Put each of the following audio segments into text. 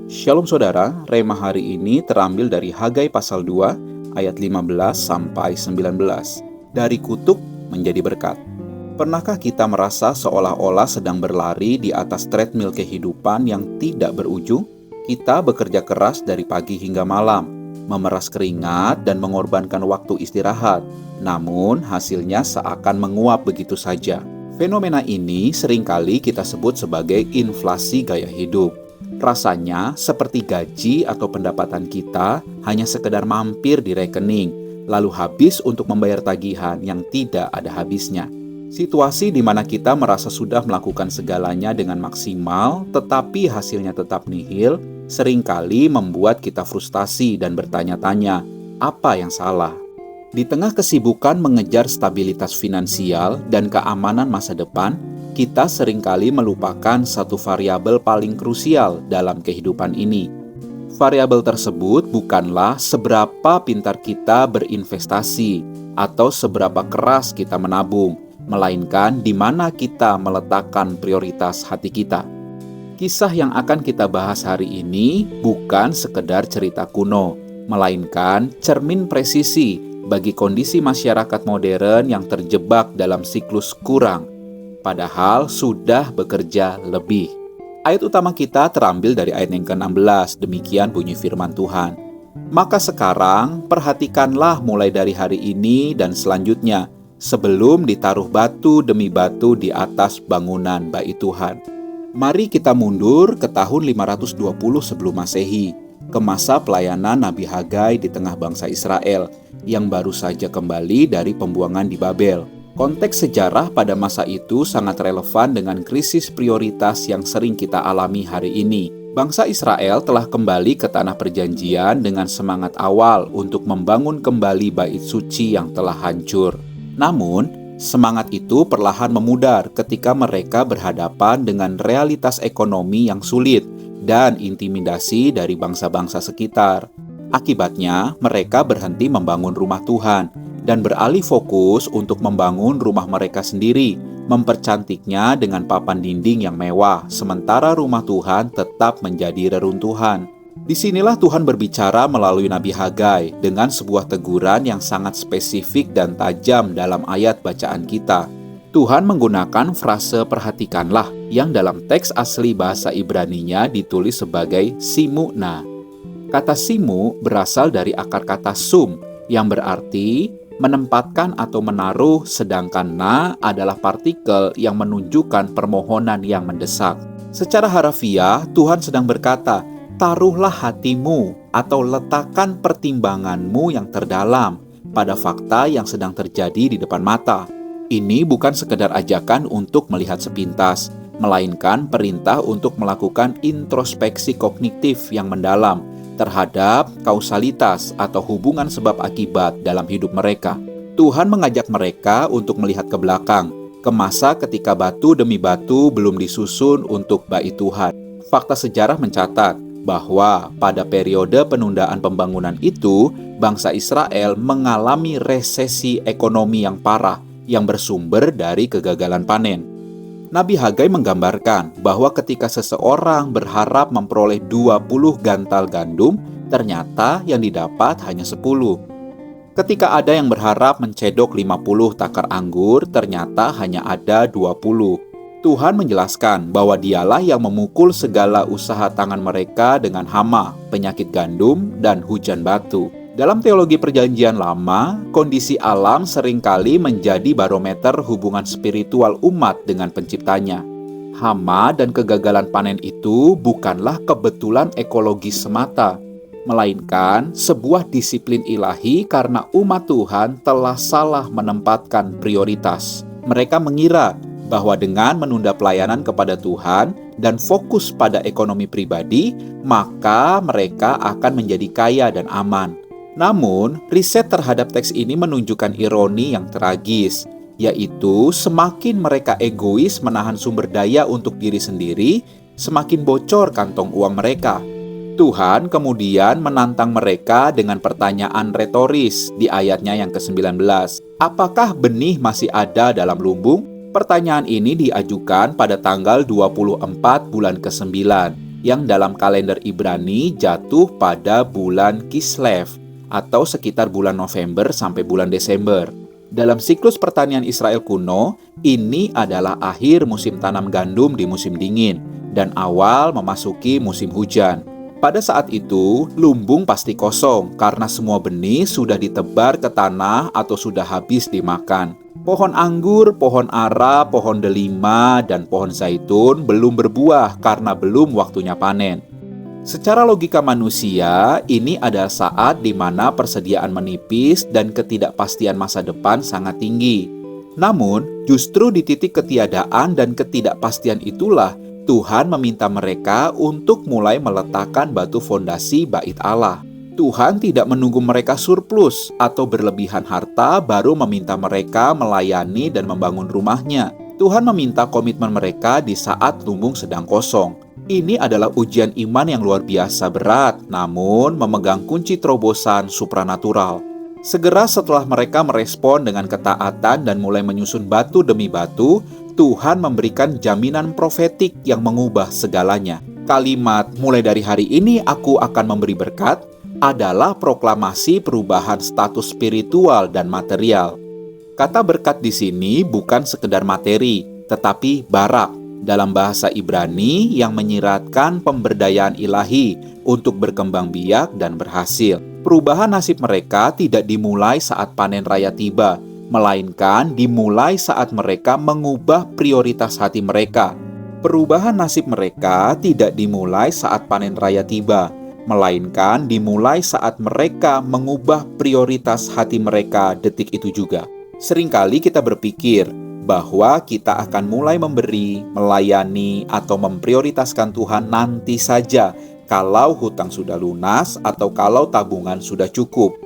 Shalom saudara, Rema hari ini terambil dari Hagai pasal 2 ayat 15 sampai 19. Dari kutuk menjadi berkat. Pernahkah kita merasa seolah-olah sedang berlari di atas treadmill kehidupan yang tidak berujung? Kita bekerja keras dari pagi hingga malam, memeras keringat dan mengorbankan waktu istirahat. Namun hasilnya seakan menguap begitu saja. Fenomena ini seringkali kita sebut sebagai inflasi gaya hidup. Rasanya seperti gaji atau pendapatan kita hanya sekedar mampir di rekening, lalu habis untuk membayar tagihan yang tidak ada habisnya. Situasi di mana kita merasa sudah melakukan segalanya dengan maksimal, tetapi hasilnya tetap nihil, seringkali membuat kita frustasi dan bertanya-tanya, apa yang salah? Di tengah kesibukan mengejar stabilitas finansial dan keamanan masa depan, kita seringkali melupakan satu variabel paling krusial dalam kehidupan ini. Variabel tersebut bukanlah seberapa pintar kita berinvestasi atau seberapa keras kita menabung, melainkan di mana kita meletakkan prioritas hati kita. Kisah yang akan kita bahas hari ini bukan sekedar cerita kuno, melainkan cermin presisi bagi kondisi masyarakat modern yang terjebak dalam siklus kurang, padahal sudah bekerja lebih. Ayat utama kita terambil dari ayat yang ke-16, demikian bunyi firman Tuhan. Maka sekarang perhatikanlah mulai dari hari ini dan selanjutnya, sebelum ditaruh batu demi batu di atas bangunan bait Tuhan. Mari kita mundur ke tahun 520 sebelum Masehi, ke masa pelayanan Nabi Hagai di tengah bangsa Israel yang baru saja kembali dari pembuangan di Babel. Konteks sejarah pada masa itu sangat relevan dengan krisis prioritas yang sering kita alami hari ini. Bangsa Israel telah kembali ke tanah perjanjian dengan semangat awal untuk membangun kembali bait suci yang telah hancur. Namun, semangat itu perlahan memudar ketika mereka berhadapan dengan realitas ekonomi yang sulit dan intimidasi dari bangsa-bangsa sekitar. Akibatnya, mereka berhenti membangun rumah Tuhan dan beralih fokus untuk membangun rumah mereka sendiri, mempercantiknya dengan papan dinding yang mewah, sementara rumah Tuhan tetap menjadi reruntuhan. Disinilah Tuhan berbicara melalui Nabi Hagai dengan sebuah teguran yang sangat spesifik dan tajam dalam ayat bacaan kita. Tuhan menggunakan frase perhatikanlah yang dalam teks asli bahasa Ibraninya ditulis sebagai simuna. Kata simu berasal dari akar kata sum yang berarti menempatkan atau menaruh, sedangkan na adalah partikel yang menunjukkan permohonan yang mendesak. Secara harafiah, Tuhan sedang berkata, taruhlah hatimu atau letakkan pertimbanganmu yang terdalam pada fakta yang sedang terjadi di depan mata. Ini bukan sekedar ajakan untuk melihat sepintas, melainkan perintah untuk melakukan introspeksi kognitif yang mendalam terhadap kausalitas atau hubungan sebab akibat dalam hidup mereka. Tuhan mengajak mereka untuk melihat ke belakang, ke masa ketika batu demi batu belum disusun untuk bait Tuhan. Fakta sejarah mencatat bahwa pada periode penundaan pembangunan itu, bangsa Israel mengalami resesi ekonomi yang parah yang bersumber dari kegagalan panen. Nabi Hagai menggambarkan bahwa ketika seseorang berharap memperoleh 20 gantal gandum, ternyata yang didapat hanya 10. Ketika ada yang berharap mencedok 50 takar anggur, ternyata hanya ada 20. Tuhan menjelaskan bahwa dialah yang memukul segala usaha tangan mereka dengan hama, penyakit gandum, dan hujan batu. Dalam teologi perjanjian lama, kondisi alam seringkali menjadi barometer hubungan spiritual umat dengan penciptanya. Hama dan kegagalan panen itu bukanlah kebetulan ekologis semata, melainkan sebuah disiplin ilahi karena umat Tuhan telah salah menempatkan prioritas. Mereka mengira bahwa dengan menunda pelayanan kepada Tuhan dan fokus pada ekonomi pribadi, maka mereka akan menjadi kaya dan aman. Namun, riset terhadap teks ini menunjukkan ironi yang tragis, yaitu semakin mereka egois menahan sumber daya untuk diri sendiri, semakin bocor kantong uang mereka. Tuhan kemudian menantang mereka dengan pertanyaan retoris di ayatnya yang ke-19. Apakah benih masih ada dalam lumbung? Pertanyaan ini diajukan pada tanggal 24 bulan ke-9. yang dalam kalender Ibrani jatuh pada bulan Kislev atau sekitar bulan November sampai bulan Desember. Dalam siklus pertanian Israel kuno, ini adalah akhir musim tanam gandum di musim dingin dan awal memasuki musim hujan. Pada saat itu, lumbung pasti kosong karena semua benih sudah ditebar ke tanah atau sudah habis dimakan. Pohon anggur, pohon ara, pohon delima, dan pohon zaitun belum berbuah karena belum waktunya panen. Secara logika manusia, ini adalah saat di mana persediaan menipis dan ketidakpastian masa depan sangat tinggi. Namun, justru di titik ketiadaan dan ketidakpastian itulah Tuhan meminta mereka untuk mulai meletakkan batu fondasi bait Allah. Tuhan tidak menunggu mereka surplus atau berlebihan harta baru meminta mereka melayani dan membangun rumahnya. Tuhan meminta komitmen mereka di saat lumbung sedang kosong. Ini adalah ujian iman yang luar biasa berat, namun memegang kunci terobosan supranatural. Segera setelah mereka merespon dengan ketaatan dan mulai menyusun batu demi batu, Tuhan memberikan jaminan profetik yang mengubah segalanya. Kalimat "mulai dari hari ini aku akan memberi berkat" adalah proklamasi perubahan status spiritual dan material. Kata berkat di sini bukan sekedar materi, tetapi barak dalam bahasa Ibrani yang menyiratkan pemberdayaan ilahi untuk berkembang biak dan berhasil. Perubahan nasib mereka tidak dimulai saat panen raya tiba, melainkan dimulai saat mereka mengubah prioritas hati mereka. Perubahan nasib mereka tidak dimulai saat panen raya tiba, melainkan dimulai saat mereka mengubah prioritas hati mereka detik itu juga. Seringkali kita berpikir bahwa kita akan mulai memberi, melayani, atau memprioritaskan Tuhan nanti saja kalau hutang sudah lunas atau kalau tabungan sudah cukup.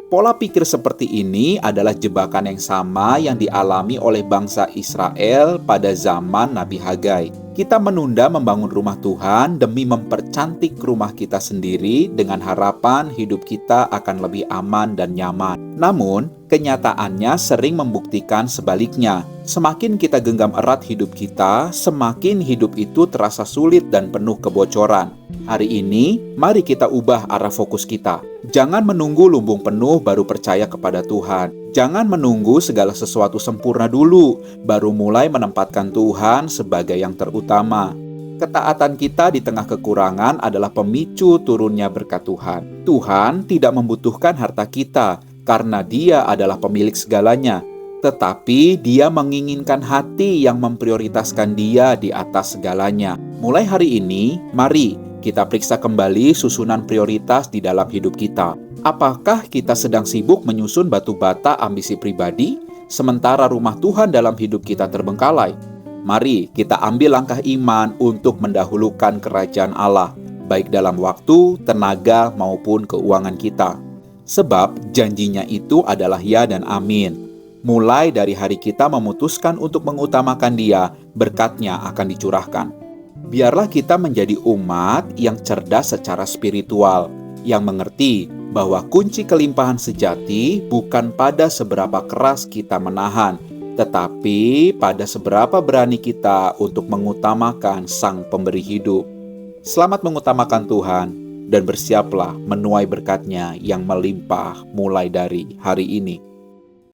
Pola pikir seperti ini adalah jebakan yang sama yang dialami oleh bangsa Israel pada zaman Nabi Hagai. Kita menunda membangun rumah Tuhan demi mempercantik rumah kita sendiri dengan harapan hidup kita akan lebih aman dan nyaman. Namun, kenyataannya sering membuktikan sebaliknya. Semakin kita genggam erat hidup kita, semakin hidup itu terasa sulit dan penuh kebocoran. Hari ini, mari kita ubah arah fokus kita. Jangan menunggu lumbung penuh baru percaya kepada Tuhan. Jangan menunggu segala sesuatu sempurna dulu, baru mulai menempatkan Tuhan sebagai yang terutama. Ketaatan kita di tengah kekurangan adalah pemicu turunnya berkat Tuhan. Tuhan tidak membutuhkan harta kita, karena Dia adalah pemilik segalanya. Tetapi Dia menginginkan hati yang memprioritaskan Dia di atas segalanya. Mulai hari ini, mari kita periksa kembali susunan prioritas di dalam hidup kita. Apakah kita sedang sibuk menyusun batu bata ambisi pribadi, sementara rumah Tuhan dalam hidup kita terbengkalai? Mari kita ambil langkah iman untuk mendahulukan kerajaan Allah, baik dalam waktu, tenaga, maupun keuangan kita. Sebab janjinya itu adalah ya dan amin. Mulai dari hari kita memutuskan untuk mengutamakan Dia, berkat-Nya akan dicurahkan. Biarlah kita menjadi umat yang cerdas secara spiritual, yang mengerti bahwa kunci kelimpahan sejati bukan pada seberapa keras kita menahan, tetapi pada seberapa berani kita untuk mengutamakan Sang Pemberi hidup. Selamat mengutamakan Tuhan, dan bersiaplah menuai berkat-Nya yang melimpah mulai dari hari ini.